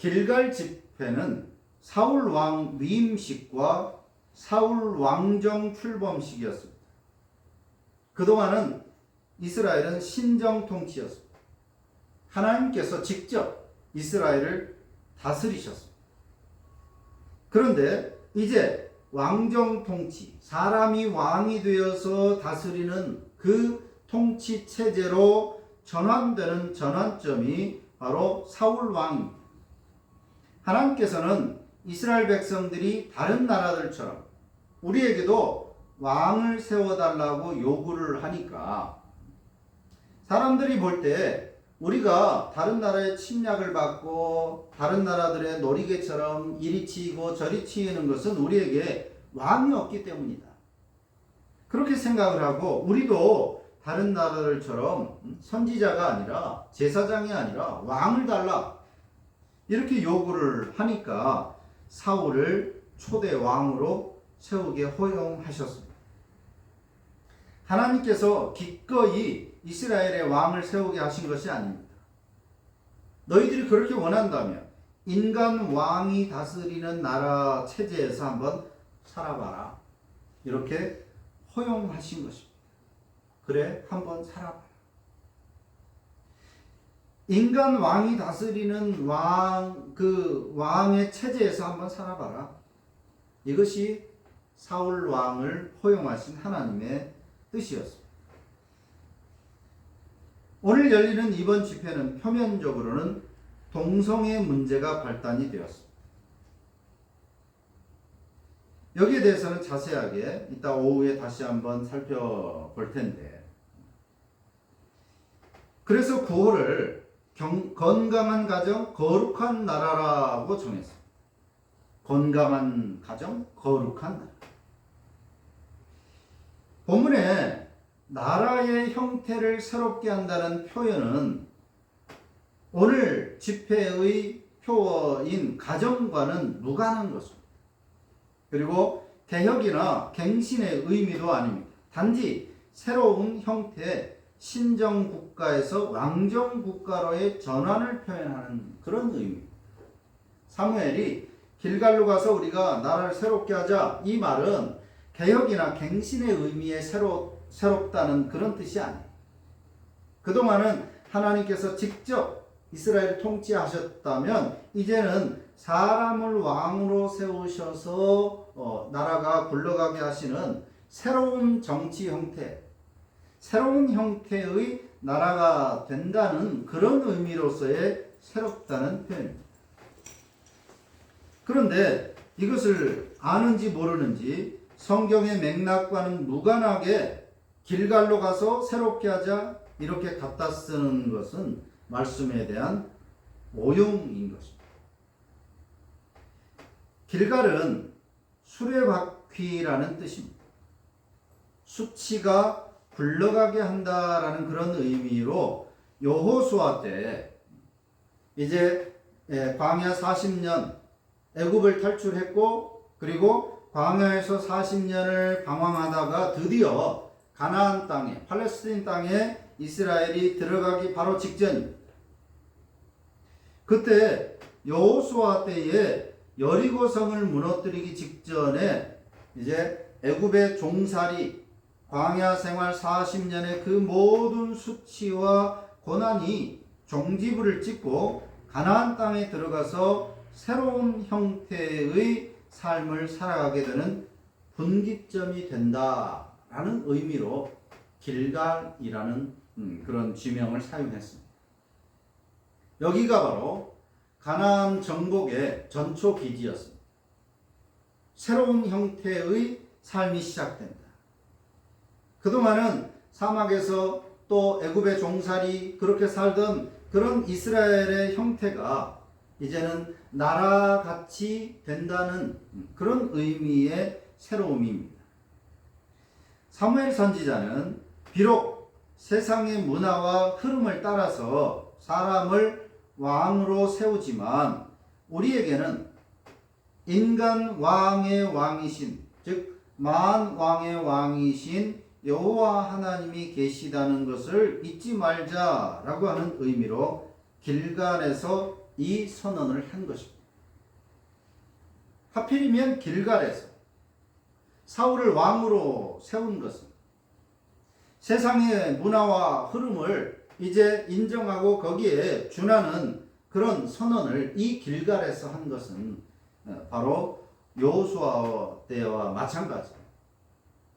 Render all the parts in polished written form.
길갈 집회는 사울 왕 위임식과 사울 왕정 출범식이었습니다. 그동안은 이스라엘은 신정 통치였습니다. 하나님께서 직접 이스라엘을 다스리셨습니다. 그런데 이제 왕정 통치, 사람이 왕이 되어서 다스리는 그 통치 체제로 전환되는 전환점이 바로 사울 왕입니다. 하나님께서는 이스라엘 백성들이 다른 나라들처럼 우리에게도 왕을 세워달라고 요구를 하니까 사람들이 볼 때 우리가 다른 나라의 침략을 받고 다른 나라들의 놀이개처럼 이리 치이고 저리 치이는 것은 우리에게 왕이 없기 때문이다. 그렇게 생각을 하고 우리도 다른 나라들처럼 선지자가 아니라 제사장이 아니라 왕을 달라 이렇게 요구를 하니까 사울을 초대 왕으로 세우게 허용하셨습니다. 하나님께서 기꺼이 이스라엘의 왕을 세우게 하신 것이 아닙니다. 너희들이 그렇게 원한다면 인간 왕이 다스리는 나라 체제에서 한번 살아봐라. 이렇게 허용하신 것입니다. 그래, 한번 살아봐라. 인간 왕이 다스리는 왕의 체제에서 한번 살아봐라. 이것이 사울 왕을 허용하신 하나님의 뜻이었습니다. 오늘 열리는 이번 집회는 표면적으로는 동성애 문제가 발단이 되었습니다. 여기에 대해서는 자세하게 이따 오후에 다시 한번 살펴볼 텐데, 그래서 구호를 건강한 가정, 거룩한 나라라고 정했습니다. 건강한 가정, 거룩한 나라. 본문에 나라의 형태를 새롭게 한다는 표현은 오늘 집회의 표어인 가정과는 무관한 것입니다. 그리고 개혁이나 갱신의 의미도 아닙니다. 단지 새로운 형태의 신정국가에서 왕정국가로의 전환을 표현하는 그런 의미입니다. 사무엘이 길갈로 가서 우리가 나라를 새롭게 하자, 이 말은 개혁이나 갱신의 의미의 새롭다는 그런 뜻이 아니에요. 그동안은 하나님께서 직접 이스라엘을 통치하셨다면 이제는 사람을 왕으로 세우셔서 나라가 굴러가게 하시는 새로운 정치 형태, 새로운 형태의 나라가 된다는 그런 의미로서의 새롭다는 표현입니다. 그런데 이것을 아는지 모르는지 성경의 맥락과는 무관하게 길갈로 가서 새롭게 하자 이렇게 갖다 쓰는 것은 말씀에 대한 오용인 것입니다. 길갈은 수레바퀴라는 뜻입니다. 수치가 굴러가게 한다라는 그런 의미로 여호수아 때 이제 광야 40년 애굽을 탈출했고 그리고 광야에서 40년을 방황하다가 드디어 가나안 땅에, 팔레스타인 땅에 이스라엘이 들어가기 바로 직전입니다. 그때 여호수아 때에 여리고성을 무너뜨리기 직전에 이제 애굽의 종살이, 광야 생활 40년의 그 모든 수치와 고난이 종지부를 찍고 가나안 땅에 들어가서 새로운 형태의 삶을 살아가게 되는 분기점이 된다라는 의미로 길갈이라는 그런 지명을 사용했습니다. 여기가 바로 가나안 정복의 전초 기지였습니다. 새로운 형태의 삶이 시작된다. 그동안은 사막에서 또 애굽의 종살이 그렇게 살던 그런 이스라엘의 형태가 이제는 나라같이 된다는 그런 의미의 새로움입니다. 사무엘 선지자는 비록 세상의 문화와 흐름을 따라서 사람을 왕으로 세우지만 우리에게는 인간 왕의 왕이신, 즉 만왕의 왕이신 여호와 하나님이 계시다는 것을 잊지 말자라고 하는 의미로 길갈에서 이 선언을 한 것입니다. 하필이면 길갈에서 사울을 왕으로 세운 것은 세상의 문화와 흐름을 이제 인정하고 거기에 준하는 그런 선언을 이 길갈에서 한 것은 바로 여호수아 때와 마찬가지입니다.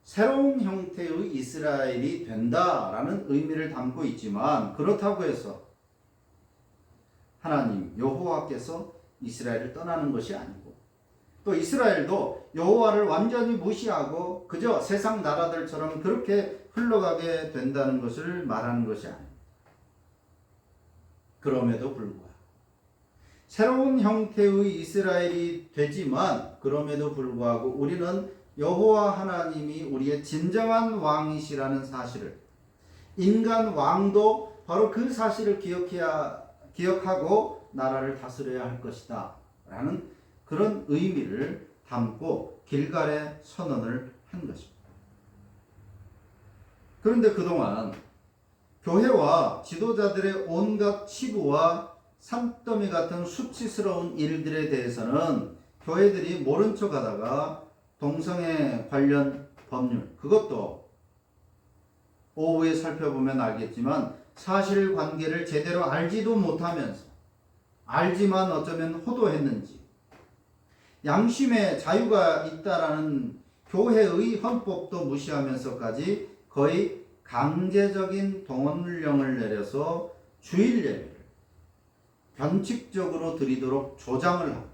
새로운 형태의 이스라엘이 된다라는 의미를 담고 있지만 그렇다고 해서 하나님 여호와께서 이스라엘을 떠나는 것이 아니고 또 이스라엘도 여호와를 완전히 무시하고 그저 세상 나라들처럼 그렇게 흘러가게 된다는 것을 말하는 것이 아닙니다. 그럼에도 불구하고 새로운 형태의 이스라엘이 되지만 그럼에도 불구하고 우리는 여호와 하나님이 우리의 진정한 왕이시라는 사실을 인간 왕도 바로 그 사실을 기억하고 나라를 다스려야 할 것이다 라는 그런 의미를 담고 길갈의 선언을 한 것입니다. 그런데 그동안 교회와 지도자들의 온갖 치부와 산더미 같은 수치스러운 일들에 대해서는 교회들이 모른 척 하다가 동성애 관련 법률, 그것도 오후에 살펴보면 알겠지만 사실관계를 제대로 알지도 못하면서 알지만 어쩌면 호도했는지 양심의 자유가 있다라는 교회의 헌법도 무시하면서까지 거의 강제적인 동원령을 내려서 주일 예배를 변칙적으로 드리도록 조장을 하고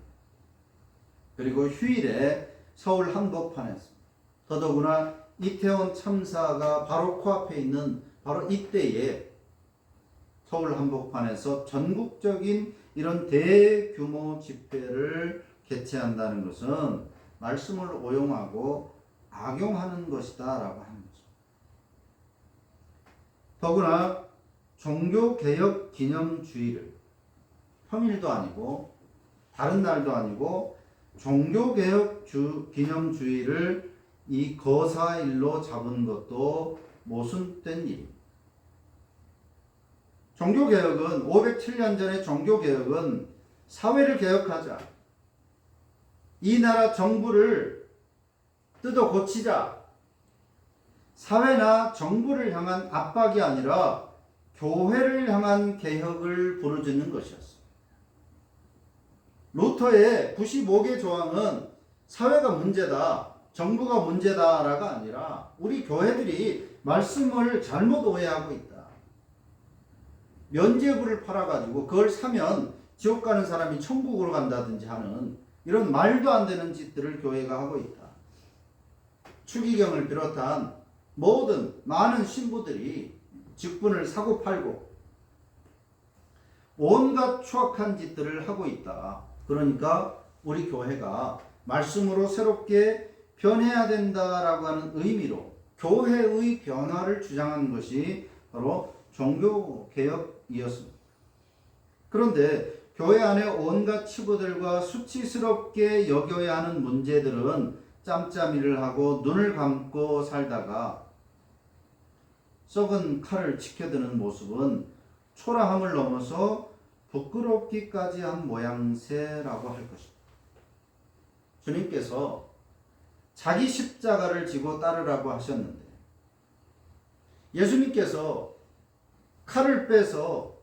그리고 휴일에 서울 한복판에서 더더구나 이태원 참사가 바로 코앞에 있는 바로 이때에 서울 한복판에서 전국적인 이런 대규모 집회를 개최한다는 것은 말씀을 오용하고 악용하는 것이다 라고 하는 거죠. 더구나 종교개혁 기념주의를 평일도 아니고 다른 날도 아니고 종교개혁 기념주의를 이 거사일로 잡은 것도 모순된 일입니다. 종교개혁은 507년 전의 종교개혁은 사회를 개혁하자, 이 나라 정부를 뜯어 고치자, 사회나 정부를 향한 압박이 아니라 교회를 향한 개혁을 부르짖는 것이었습니다. 루터의 95개 조항은 사회가 문제다, 정부가 문제다라가 아니라 우리 교회들이 말씀을 잘못 오해하고 있다. 면죄부를 팔아가지고 그걸 사면 지옥 가는 사람이 천국으로 간다든지 하는 이런 말도 안 되는 짓들을 교회가 하고 있다. 추기경을 비롯한 모든 많은 신부들이 직분을 사고 팔고 온갖 추악한 짓들을 하고 있다. 그러니까 우리 교회가 말씀으로 새롭게 변해야 된다라고 하는 의미로 교회의 변화를 주장한 것이 바로 종교개혁이었습니다. 그런데 교회 안에 온갖 치부들과 수치스럽게 여겨야 하는 문제들은 짬짬이를 하고 눈을 감고 살다가 썩은 칼을 치켜드는 모습은 초라함을 넘어서 부끄럽기까지 한 모양새라고 할 것입니다. 주님께서 자기 십자가를 지고 따르라고 하셨는데 예수님께서 칼을 빼서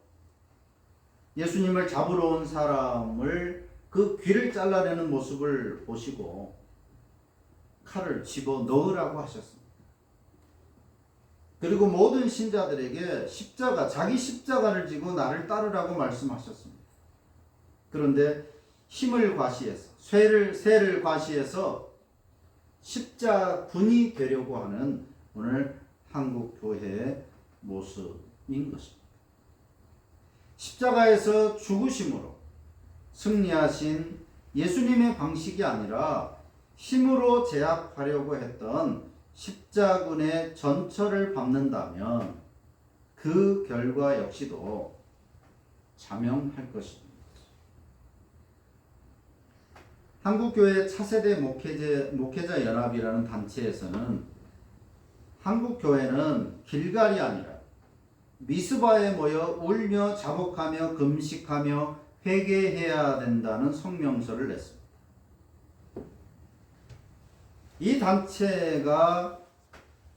예수님을 잡으러 온 사람을 그 귀를 잘라내는 모습을 보시고 칼을 집어 넣으라고 하셨습니다. 그리고 모든 신자들에게 자기 십자가를 지고 나를 따르라고 말씀하셨습니다. 그런데 힘을 과시해서 쇠를 과시해서 십자군이 되려고 하는 오늘 한국 교회의 모습인 것입니다. 십자가에서 죽으심으로 승리하신 예수님의 방식이 아니라 힘으로 제압하려고 했던 십자군의 전철을 밟는다면 그 결과 역시도 자명할 것입니다. 한국교회 차세대 목회자 연합이라는 단체에서는 한국교회는 길갈이 아니라 미스바에 모여 울며 자복하며 금식하며 회개해야 된다는 성명서를 냈습니다. 이 단체가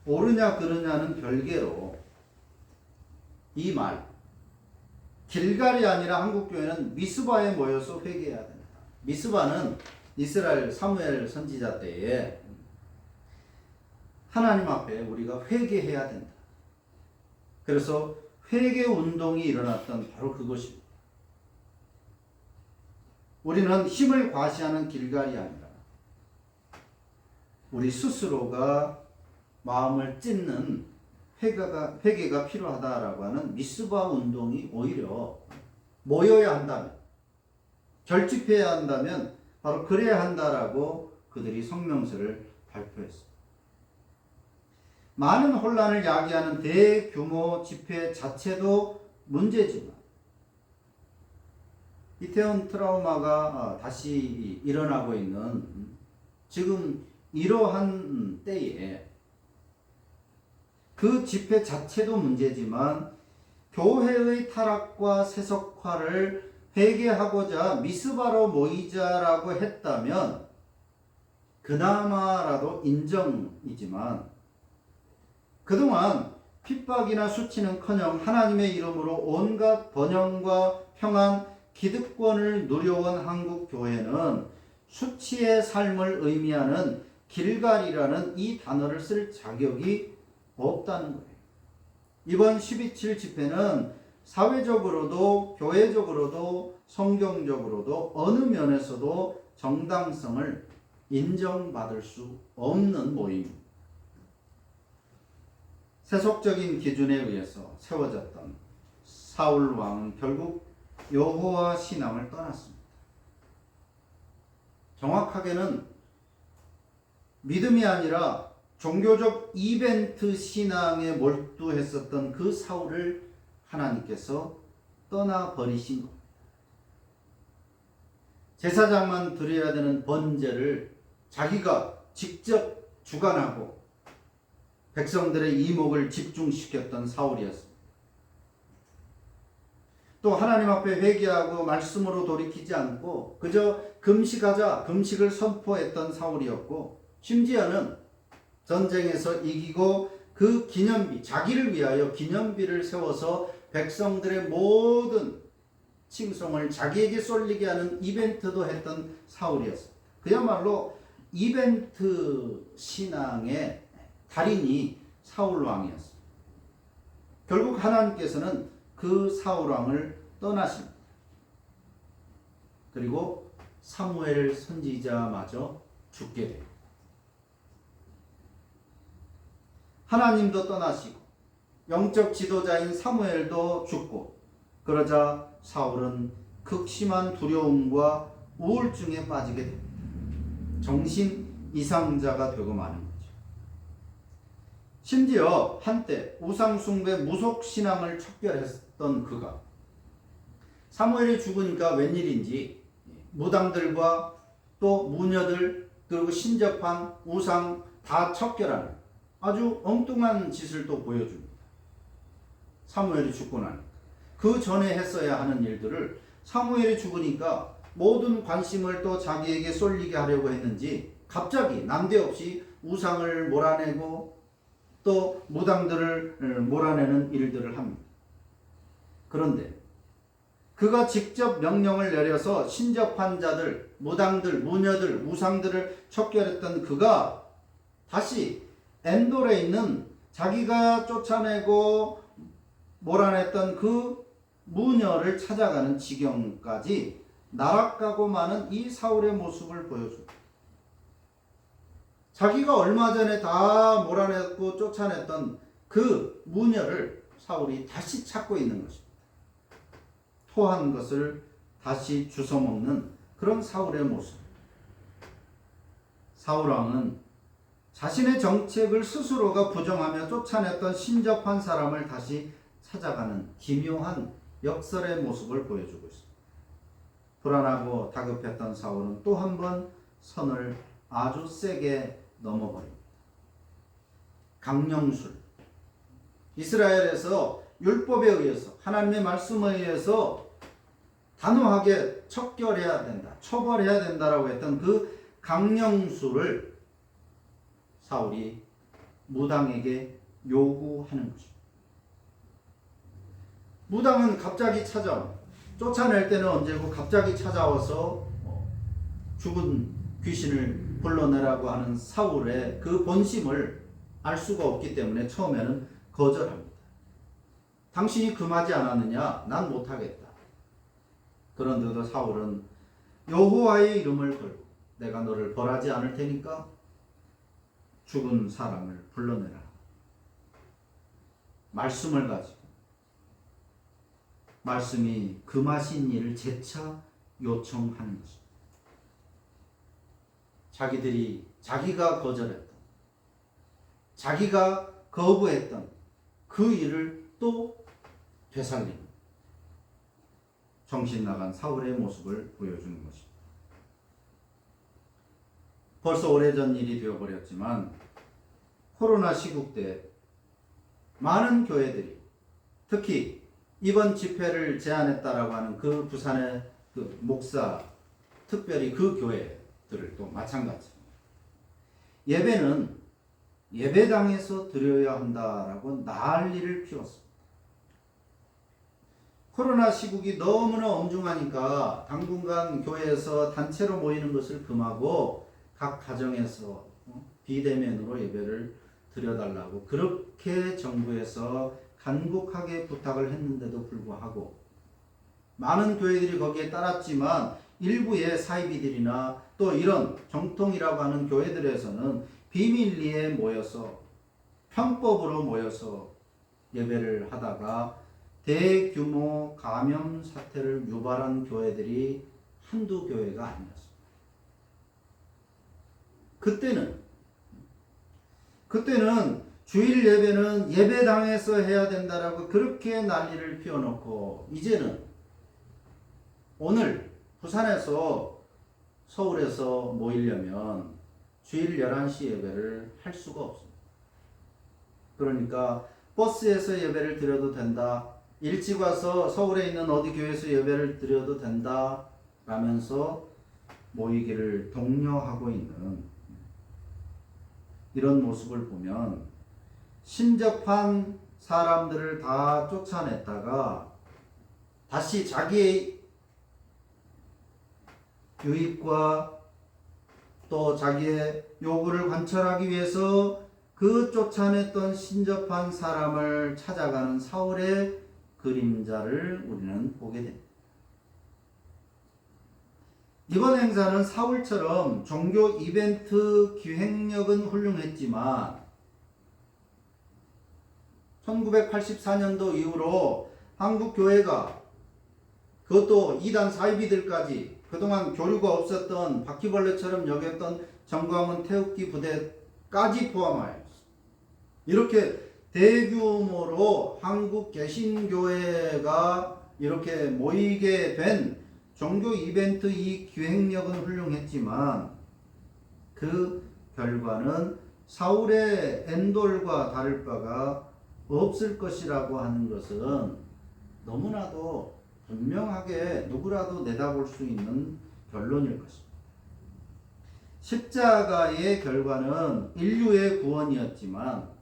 옳으냐 그르냐는 별개로 이 말, 길갈이 아니라 한국교회는 미스바에 모여서 회개해야 된다. 미스바는 이스라엘 사무엘 선지자 때에 하나님 앞에 우리가 회개해야 된다. 그래서 회개 운동이 일어났던 바로 그것입니다. 우리는 힘을 과시하는 길갈이 아니라 우리 스스로가 마음을 찢는 회개가 필요하다라고 하는 미스바 운동이 오히려 모여야 한다면, 결집해야 한다면 바로 그래야 한다라고 그들이 성명서를 발표했습니다. 많은 혼란을 야기하는 대규모 집회 자체도 문제지만 이태원 트라우마가 다시 일어나고 있는 지금 이러한 때에 그 집회 자체도 문제지만 교회의 타락과 세속화를 회개하고자 미스바로 모이자라고 했다면 그나마라도 인정이지만 그동안 핍박이나 수치는커녕 하나님의 이름으로 온갖 번영과 평안, 기득권을 누려온 한국 교회는 수치의 삶을 의미하는 길갈이라는 이 단어를 쓸 자격이 없다는 거예요. 이번 12.7 집회는 사회적으로도 교회적으로도 성경적으로도 어느 면에서도 정당성을 인정받을 수 없는 모임입니다. 세속적인 기준에 의해서 세워졌던 사울 왕은 결국 여호와 신앙을 떠났습니다. 정확하게는 믿음이 아니라 종교적 이벤트 신앙에 몰두했었던 그 사울을 하나님께서 떠나버리신 겁니다. 제사장만 드려야 되는 번제를 자기가 직접 주관하고 백성들의 이목을 집중시켰던 사울이었습니다. 또 하나님 앞에 회개하고 말씀으로 돌이키지 않고 그저 금식하자 금식을 선포했던 사울이었고, 심지어는 전쟁에서 이기고 그 기념비, 자기를 위하여 기념비를 세워서 백성들의 모든 칭송을 자기에게 쏠리게 하는 이벤트도 했던 사울이었습니다. 그야말로 이벤트 신앙의 달인이 사울 왕이었습니다. 결국 하나님께서는 그 사울 왕을 떠나십니다. 그리고 사무엘 선지자마저 죽게 됩니다. 하나님도 떠나시고 영적 지도자인 사무엘도 죽고, 그러자 사울은 극심한 두려움과 우울증에 빠지게 됩니다. 정신 이상자가 되고 마는 거죠. 심지어 한때 우상숭배 무속신앙을 척결했던 그가 사무엘이 죽으니까 웬일인지 무당들과 또 무녀들 그리고 신접한 우상 다 척결하는 아주 엉뚱한 짓을 또 보여줍니다. 사무엘이 죽고 나니까 그 전에 했어야 하는 일들을 사무엘이 죽으니까 모든 관심을 또 자기에게 쏠리게 하려고 했는지 갑자기 난데없이 우상을 몰아내고 또 무당들을 몰아내는 일들을 합니다. 그런데 그가 직접 명령을 내려서 신접한 자들, 무당들, 무녀들, 우상들을 척결했던 그가 다시 엔돌에 있는 자기가 쫓아내고 몰아냈던 그 무녀를 찾아가는 지경까지 나락가고 마는 이 사울의 모습을 보여줍니다. 자기가 얼마 전에 다 몰아냈고 쫓아냈던 그 무녀를 사울이 다시 찾고 있는 것입니다. 토한 것을 다시 주워먹는 그런 사울의 모습. 사울 왕은 자신의 정책을 스스로가 부정하며 쫓아냈던 신접한 사람을 다시 찾아가는 기묘한 역설의 모습을 보여주고 있습니다. 불안하고 다급했던 사울은 또 한 번 선을 아주 세게 넘어버립니다. 강령술. 이스라엘에서 율법에 의해서 하나님의 말씀에 의해서 단호하게 척결해야 된다, 처벌해야 된다라고 했던 그 강령수를 사울이 무당에게 요구하는 것입니다. 무당은 갑자기 찾아와. 쫓아낼 때는 언제고 갑자기 찾아와서 죽은 귀신을 불러내라고 하는 사울의 그 본심을 알 수가 없기 때문에 처음에는 거절합니다. 당신이 금하지 않았느냐? 난 못하겠다. 그런데도 사울은 여호와의 이름을 걸고 내가 너를 벌하지 않을 테니까 죽은 사람을 불러내라. 말씀을 가지고 말씀이 금하신 일을 재차 요청하는 것입니다. 자기가 거절했던, 자기가 거부했던 그 일을 또 되살리는 정신 나간 사울의 모습을 보여주는 것입니다. 벌써 오래전 일이 되어버렸지만 코로나 시국 때 많은 교회들이 특히 이번 집회를 제안했다라고 하는 그 부산의 그 목사, 특별히 그 교회들도 마찬가지입니다. 예배는 예배당에서 드려야 한다라고 난리를 피웠습니다. 코로나 시국이 너무나 엄중하니까 당분간 교회에서 단체로 모이는 것을 금하고 각 가정에서 비대면으로 예배를 드려달라고 그렇게 정부에서 간곡하게 부탁을 했는데도 불구하고 많은 교회들이 거기에 따랐지만 일부의 사이비들이나 또 이런 정통이라고 하는 교회들에서는 비밀리에 모여서 편법으로 모여서 예배를 하다가 대규모 감염 사태를 유발한 교회들이 한두 교회가 아니었습니다. 그때는 주일 예배는 예배당에서 해야 된다라고 그렇게 난리를 피워놓고 이제는 오늘 부산에서 서울에서 모이려면 주일 11시 예배를 할 수가 없습니다. 그러니까 버스에서 예배를 드려도 된다. 일찍 와서 서울에 있는 어디 교회에서 예배를 드려도 된다. 라면서 모이기를 독려하고 있는 이런 모습을 보면 신접한 사람들을 다 쫓아냈다가 다시 자기의 유익과 또 자기의 요구를 관철하기 위해서 그 쫓아냈던 신접한 사람을 찾아가는 사울의 그림자를 우리는 보게 됩니다. 이번 행사는 사울처럼 종교 이벤트 기획력은 훌륭했지만 1984년도 이후로 한국 교회가 그것도 이단 사이비들까지 그동안 교류가 없었던 바퀴벌레처럼 여겼던 정광훈 태극기 부대까지 포함하여 이렇게 대규모로 한국 개신교회가 이렇게 모이게 된 종교 이벤트 이 기획력은 훌륭했지만 그 결과는 사울의 엔돌과 다를 바가 없을 것이라고 하는 것은 너무나도 분명하게 누구라도 내다볼 수 있는 결론일 것입니다. 십자가의 결과는 인류의 구원이었지만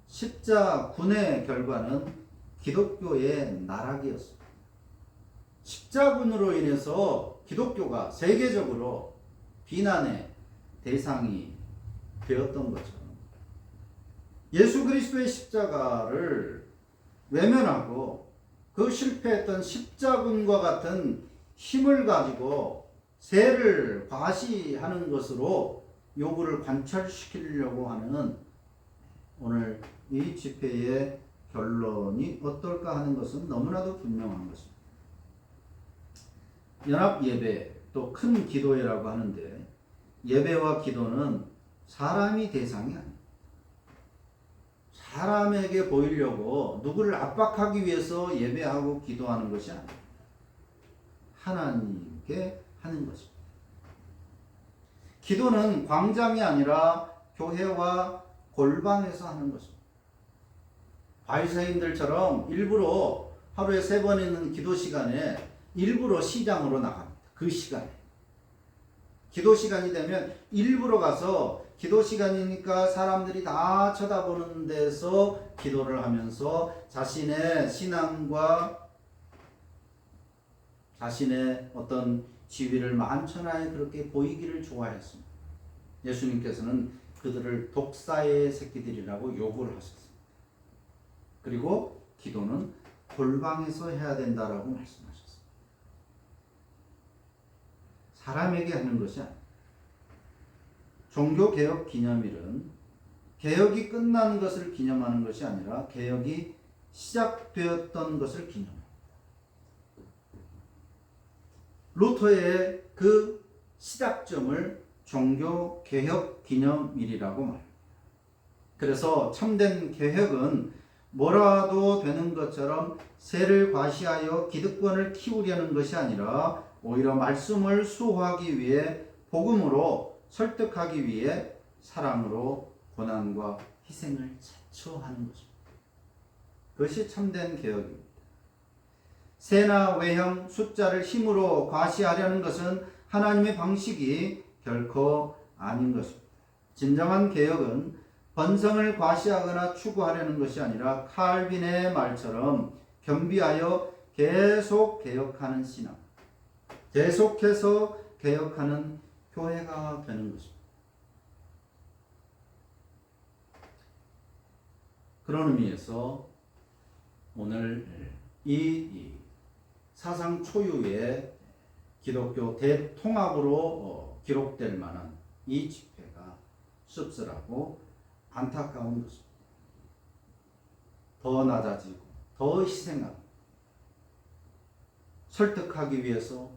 십자군의 결과는 기독교의 나락이었습니다. 십자군으로 인해서 기독교가 세계적으로 비난의 대상이 되었던 것처럼 예수 그리스도의 십자가를 외면하고 그 실패했던 십자군과 같은 힘을 가지고 세를 과시하는 것으로 요구를 관철시키려고 하는 오늘 이 집회의 결론이 어떨까 하는 것은 너무나도 분명한 것입니다. 연합 예배 또 큰 기도회라고 하는데 예배와 기도는 사람이 대상이 아닙니다. 사람에게 보이려고 누구를 압박하기 위해서 예배하고 기도하는 것이 아닙니다. 하나님께 하는 것입니다. 기도는 광장이 아니라 교회와 골방에서 하는 것입니다. 바리새인들처럼 일부러 하루에 3번 있는 기도 시간에 일부러 시장으로 나갑니다. 그 시간에. 기도 시간이 되면 일부러 가서 기도 시간이니까 사람들이 다 쳐다보는 데서 기도를 하면서 자신의 신앙과 자신의 어떤 지위를 만천하에 그렇게 보이기를 좋아했습니다. 예수님께서는 그들을 독사의 새끼들이라고 욕을 하셨습니다. 그리고 기도는 골방에서 해야 된다라고 말씀하셨습니다. 사람에게 하는 것이 아닙니다. 종교개혁 기념일은 개혁이 끝난 것을 기념하는 것이 아니라 개혁이 시작되었던 것을 기념합니다. 루터의 그 시작점을 종교개혁 기념일이라고 말합니다. 그래서 참된 개혁은 뭐라도 되는 것처럼 세를 과시하여 기득권을 키우려는 것이 아니라 오히려 말씀을 수호하기 위해 복음으로 설득하기 위해 사랑으로 고난과 희생을 자초하는 것입니다. 그것이 참된 개혁입니다. 세나 외형, 숫자를 힘으로 과시하려는 것은 하나님의 방식이 결코 아닌 것입니다. 진정한 개혁은 번성을 과시하거나 추구하려는 것이 아니라 칼빈의 말처럼 겸비하여 계속 개혁하는 신앙, 계속해서 개혁하는 교회가 되는 것입니다. 그런 의미에서 오늘 이 사상 초유의 기독교 대통합으로 기록될 만한 이 집회가 씁쓸하고 안타까운 것입니다. 더 낮아지고 더 희생하고 설득하기 위해서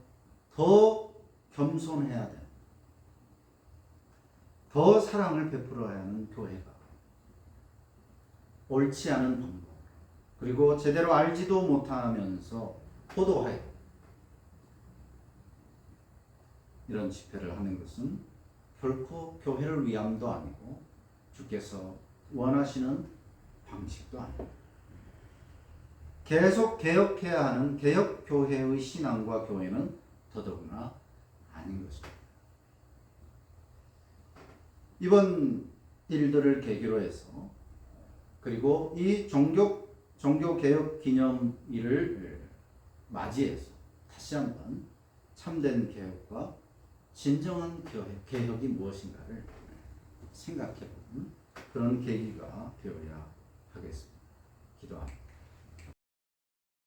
더 겸손해야 되는, 더 사랑을 베풀어야 하는 교회가 옳지 않은 방법, 그리고 제대로 알지도 못하면서 포도하여 이런 집회를 하는 것은 결코 교회를 위함도 아니고 주께서 원하시는 방식도 아닙니다. 계속 개혁해야 하는 개혁교회의 신앙과 교회는 더더구나 아닌 것입니다. 이번 일들을 계기로 해서 그리고 이 종교개혁 기념일을 맞이해서 다시 한번 참된 개혁과 진정한 개혁이 무엇인가를 생각해보는 그런 계기가 되어야 하겠습니다. 기도합니다.